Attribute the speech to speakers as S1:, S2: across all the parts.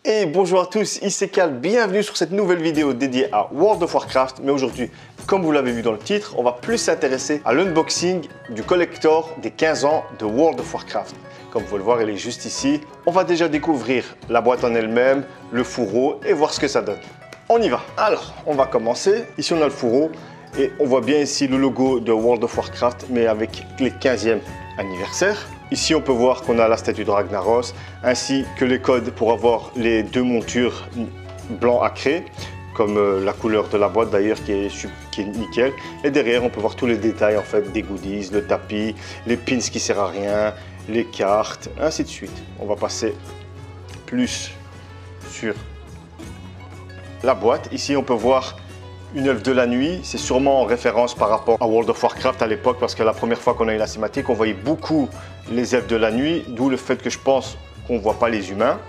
S1: Et bonjour à tous, ici Cal, bienvenue sur cette nouvelle vidéo dédiée à World of Warcraft. Mais aujourd'hui, comme vous l'avez vu dans le titre, on va plus s'intéresser à l'unboxing du collector des 15 ans de World of Warcraft. Comme vous pouvez le voir, il est juste ici. On va déjà découvrir la boîte en elle-même, le fourreau et voir ce que ça donne. On y va. Alors, on va commencer. Ici, on a le fourreau et on voit bien ici le logo de World of Warcraft, mais avec les 15e anniversaire. Ici, on peut voir qu'on a la statue de Ragnaros, ainsi que les codes pour avoir les deux montures blanc acré, comme la couleur de la boîte d'ailleurs qui est nickel. Et derrière, on peut voir tous les détails en fait des goodies, le tapis, les pins qui servent à rien, les cartes, ainsi de suite. On va passer plus sur la boîte. Ici, on peut voir une elfe de la nuit, c'est sûrement en référence par rapport à World of Warcraft à l'époque, parce que la première fois qu'on a eu la cinématique, on voyait beaucoup les elfes de la nuit, d'où le fait que je pense qu'on ne voit pas les humains.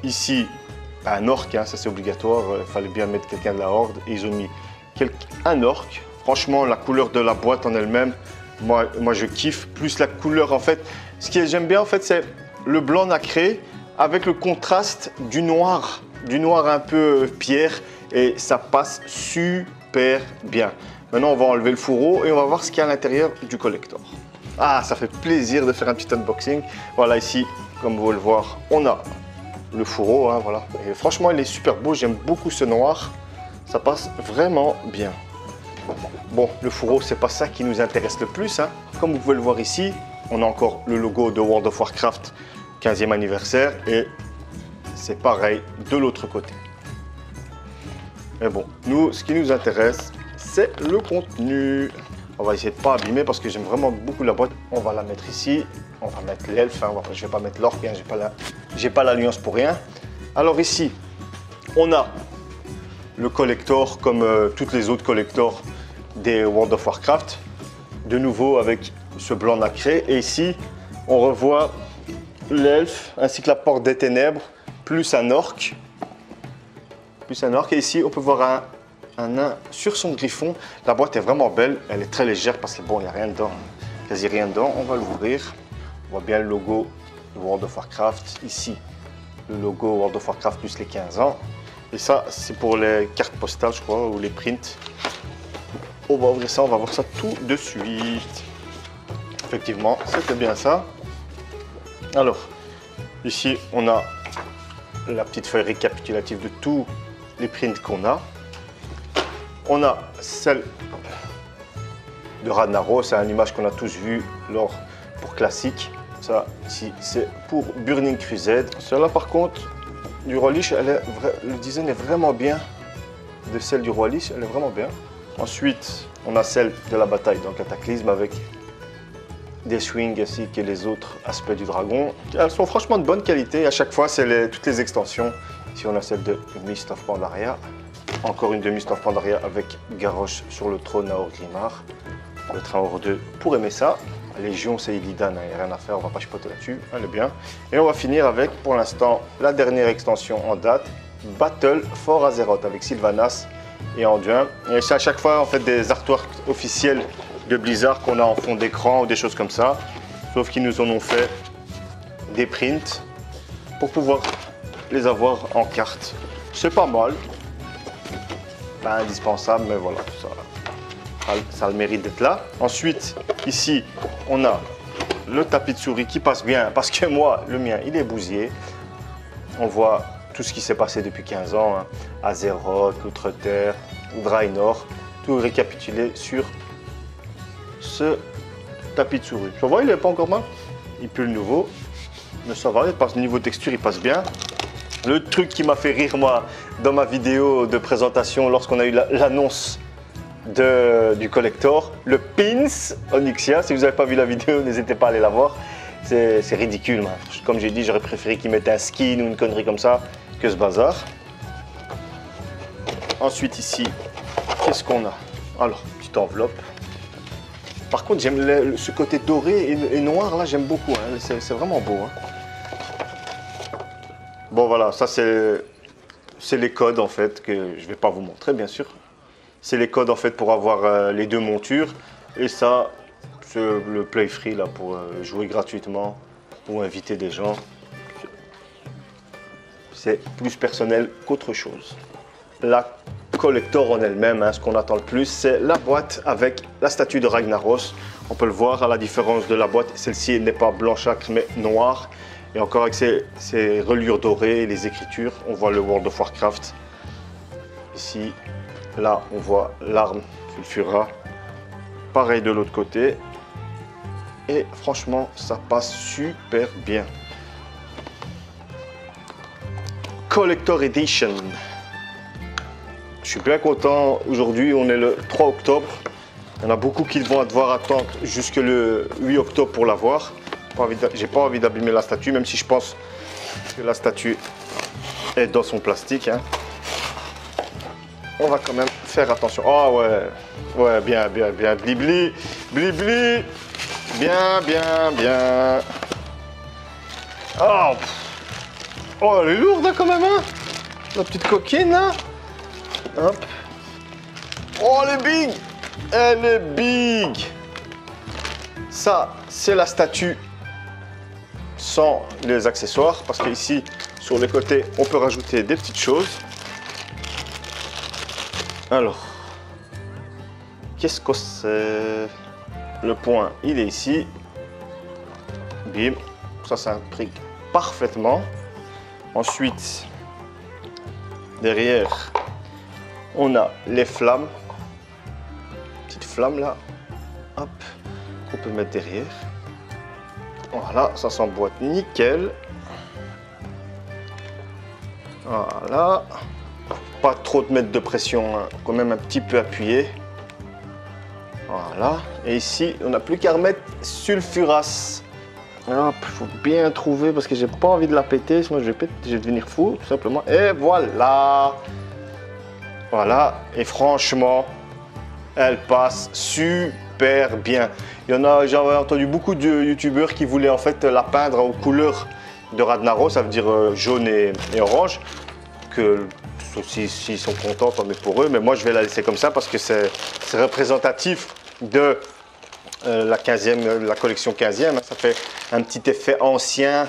S1: Ici, un orc, hein, ça c'est obligatoire, il fallait bien mettre quelqu'un de la horde, et ils ont mis un orc. Franchement, la couleur de la boîte en elle-même, moi je kiffe, plus la couleur en fait. Ce que j'aime bien en fait, c'est le blanc nacré avec le contraste du noir un peu pierre. Et ça passe super bien. Maintenant, on va enlever le fourreau et on va voir ce qu'il y a à l'intérieur du collector. Ah, ça fait plaisir de faire un petit unboxing. Voilà, ici, comme vous pouvez le voir, on a le fourreau. Hein, voilà. Et franchement, il est super beau. J'aime beaucoup ce noir. Ça passe vraiment bien. Bon, le fourreau, c'est pas ça qui nous intéresse le plus. Hein. Comme vous pouvez le voir ici, on a encore le logo de World of Warcraft 15e anniversaire. Et c'est pareil de l'autre côté. Mais bon, nous, ce qui nous intéresse, c'est le contenu. On va essayer de ne pas abîmer parce que j'aime vraiment beaucoup la boîte. On va la mettre ici. On va mettre l'elfe. Hein. Je ne vais pas mettre l'orc. Hein. J'ai pas l'alliance pour rien. Alors ici, on a le collector comme toutes les autres collectors des World of Warcraft. De nouveau avec ce blanc nacré. Et ici, on revoit l'elfe ainsi que la porte des ténèbres, plus un orc. Et ici on peut voir un nain sur son griffon. La boîte est vraiment belle, elle est très légère parce que bon, il n'y a rien dedans, quasi rien dedans. On va l'ouvrir, on voit bien le logo de World of Warcraft. Ici le logo World of Warcraft plus les 15 ans. Et ça c'est pour les cartes postales je crois, ou les prints. On va ouvrir ça, on va voir ça tout de suite. Effectivement c'était bien ça. Alors ici on a la petite feuille récapitulative de tout les prints qu'on a. On a celle de Ragnaros, c'est une image qu'on a tous vue pour classique. Ça ici c'est pour Burning Crusade. Celle-là par contre du Roi Lich, le design est vraiment bien. De celle du Roi Lich, elle est vraiment bien. Ensuite on a celle de la bataille dans Cataclysme avec des swings ainsi que les autres aspects du dragon. Elles sont franchement de bonne qualité. À chaque fois c'est toutes les extensions. Ici on a celle de Mist of Pandaria, encore une de Mist of Pandaria avec Garrosh sur le trône à Orgrimmar. Le train hors 2 pour aimer ça. Légion c'est Illidan, il n'y a rien à faire, on va pas chipoter là-dessus, elle est bien. Et on va finir avec pour l'instant la dernière extension en date, Battle for Azeroth avec Sylvanas et Anduin. Et c'est à chaque fois en fait des artworks officiels de Blizzard qu'on a en fond d'écran ou des choses comme ça. Sauf qu'ils nous en ont fait des prints pour pouvoir les avoir en carte. C'est pas mal, pas indispensable, mais voilà, ça a le mérite d'être là. Ensuite, ici, on a le tapis de souris qui passe bien, parce que moi, le mien, il est bousillé. On voit tout ce qui s'est passé depuis 15 ans, hein. Azeroth, l'Outre-Terre, Draenor, tout récapitulé sur ce tapis de souris. Tu vois, il n'est pas encore mal, il pue le nouveau, mais ça va, au niveau texture, il passe bien. Le truc qui m'a fait rire, moi, dans ma vidéo de présentation, lorsqu'on a eu l'annonce du collector, le pins Onyxia. Si vous n'avez pas vu la vidéo, n'hésitez pas à aller la voir. C'est ridicule. Man. Comme j'ai dit, j'aurais préféré qu'ils mettent un skin ou une connerie comme ça que ce bazar. Ensuite, ici, qu'est-ce qu'on a? Alors, petite enveloppe. Par contre, j'aime ce côté doré et noir, là, j'aime beaucoup. Hein. C'est vraiment beau. Hein. Bon voilà, ça c'est les codes en fait que je ne vais pas vous montrer bien sûr. C'est les codes en fait pour avoir les deux montures. Et ça, c'est le play free là pour jouer gratuitement ou inviter des gens. c'est plus personnel qu'autre chose. La collector en elle-même, hein, ce qu'on attend le plus, c'est la boîte avec la statue de Ragnaros. On peut le voir à la différence de la boîte, celle-ci n'est pas blanchâtre mais noire. Et encore avec ces reliures dorées et les écritures, on voit le World of Warcraft. Ici, là, on voit l'arme Sulfura. Pareil de l'autre côté. Et franchement, ça passe super bien. Collector Edition. Je suis bien content. Aujourd'hui, on est le 3 octobre. Il y en a beaucoup qui vont devoir attendre jusque le 8 octobre pour l'avoir. J'ai pas envie d'abîmer la statue, même si je pense que la statue est dans son plastique. Hein. On va quand même faire attention. Oh ouais, ouais, bien, bien, bien. Blibli, blibli. Bien, bien, bien. Oh, oh, elle est lourde hein, quand même, hein. La petite coquine là. Hop. Oh, elle est big. Elle est big. Ça, c'est la statue sans les accessoires. Parce qu'ici, sur les côtés, on peut rajouter des petites choses. Alors, qu'est-ce que c'est? Le point, il est ici. Bim. Ça s'imbrique parfaitement. Ensuite, derrière, on a les flammes. Petite flamme là. Hop. Qu'on peut mettre derrière. Voilà, ça s'emboîte nickel. Voilà. Pas trop de mettre de pression, hein. Quand même un petit peu appuyé. Voilà. Et ici, on n'a plus qu'à remettre Sulfuras. Hop, il faut bien trouver parce que j'ai pas envie de la péter, sinon je vais devenir fou, tout simplement. Et voilà. Voilà. Et franchement, elle passe super bien. Il y en a, j'ai entendu beaucoup de youtubeurs qui voulaient en fait la peindre aux couleurs de Ragnaros, ça veut dire jaune et orange. Que s'ils sont contents, tant mieux pour eux. Mais moi, je vais la laisser comme ça parce que c'est représentatif de la collection 15e. Ça fait un petit effet ancien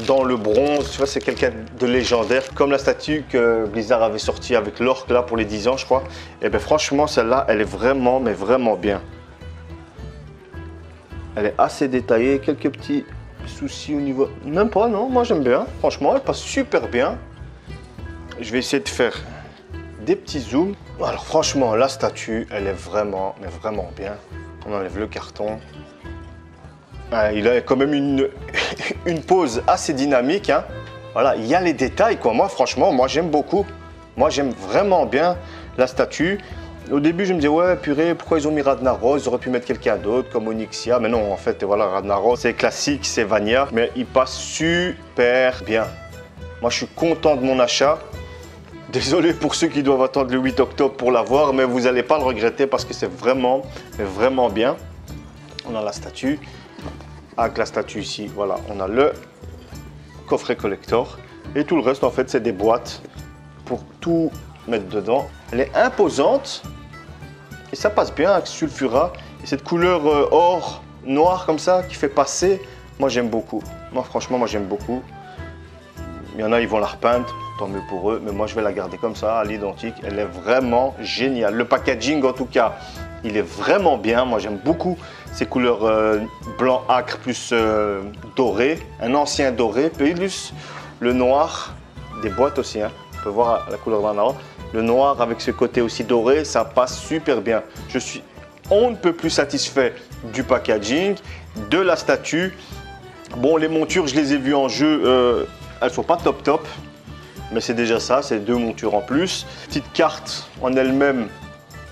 S1: dans le bronze. Tu vois, c'est quelqu'un de légendaire. Comme la statue que Blizzard avait sortie avec l'orque là pour les 10 ans, je crois. Et bien franchement, celle-là, elle est vraiment, mais vraiment bien. Elle est assez détaillée. Quelques petits soucis au niveau... Même pas, non. Moi, j'aime bien. Franchement, elle passe super bien. Je vais essayer de faire des petits zooms. Alors franchement, la statue, elle est vraiment, mais vraiment bien. On enlève le carton. Il a quand même une pose assez dynamique. Hein. Voilà, il y a les détails, quoi. Moi, franchement, moi, j'aime beaucoup. Moi, j'aime vraiment bien la statue. Au début, je me disais, ouais, purée, pourquoi ils ont mis Ragnaros? Ils auraient pu mettre quelqu'un d'autre, comme Onyxia. Mais non, en fait, voilà, Ragnaros, c'est classique, c'est Vania. Mais il passe super bien. Moi, je suis content de mon achat. Désolé pour ceux qui doivent attendre le 8 octobre pour l'avoir, mais vous n'allez pas le regretter parce que c'est vraiment, vraiment bien. On a la statue. Avec la statue ici, voilà, on a le coffret collector. Et tout le reste, en fait, c'est des boîtes pour tout mettre dedans. Elle est imposante et ça passe bien avec Sulfura. Et cette couleur or, noir comme ça, qui fait passer, moi j'aime beaucoup. Moi, franchement, moi j'aime beaucoup. Il y en a, ils vont la repeindre, tant mieux pour eux. Mais moi, je vais la garder comme ça, à l'identique. Elle est vraiment géniale. Le packaging, en tout cas, il est vraiment bien. Moi, j'aime beaucoup ces couleurs blanc acre plus doré. Un ancien doré, plus le noir des boîtes aussi. Hein. On peut voir la couleur d'un an. Le noir avec ce côté aussi doré, ça passe super bien. Je suis on ne peut plus satisfait du packaging, de la statue. Bon, les montures, je les ai vues en jeu. Elles ne sont pas top, mais c'est déjà ça, c'est 2 montures en plus. Petite carte en elle-même,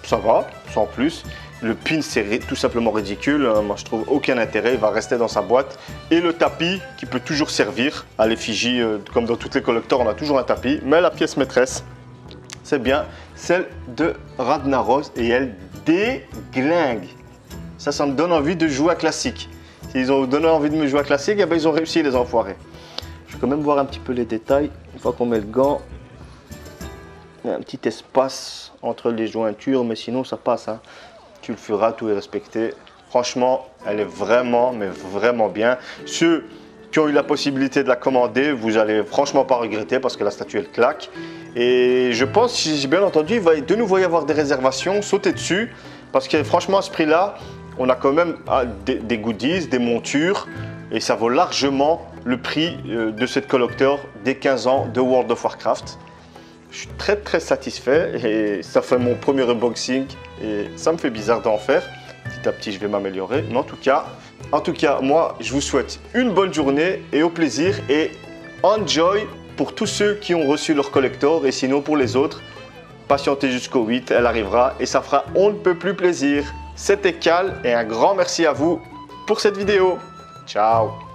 S1: ça va, sans plus. Le pin, c'est tout simplement ridicule. Moi, je trouve aucun intérêt. Il va rester dans sa boîte. Et le tapis, qui peut toujours servir à l'effigie. Comme dans toutes les collectors, on a toujours un tapis. Mais la pièce maîtresse, c'est bien celle de Ragnaros. Et elle déglingue. Ça me donne envie de jouer à classique. S'ils ont donné envie de me jouer à classique, eh ben, ils ont réussi, les enfoirés. Je vais quand même voir un petit peu les détails. Une fois qu'on met le gant, il y a un petit espace entre les jointures, mais sinon ça passe. Hein. Tu le feras, tout est respecté. Franchement, elle est vraiment, mais vraiment bien. Ceux qui ont eu la possibilité de la commander, vous allez franchement pas regretter parce que la statue elle claque. Et je pense, si j'ai bien entendu, il va de nouveau y avoir des réservations, sautez dessus parce que franchement à ce prix-là, on a quand même des goodies, des montures et ça vaut largement le prix de cette collector des 15 ans de World of Warcraft. Je suis très satisfait et ça fait mon premier unboxing et ça me fait bizarre d'en faire. Petit à petit, je vais m'améliorer. Mais en tout cas, moi, je vous souhaite une bonne journée et au plaisir et enjoy pour tous ceux qui ont reçu leur collector et sinon pour les autres, patientez jusqu'au 8, elle arrivera et ça fera on ne peut plus plaisir. C'était Cal et un grand merci à vous pour cette vidéo. Ciao!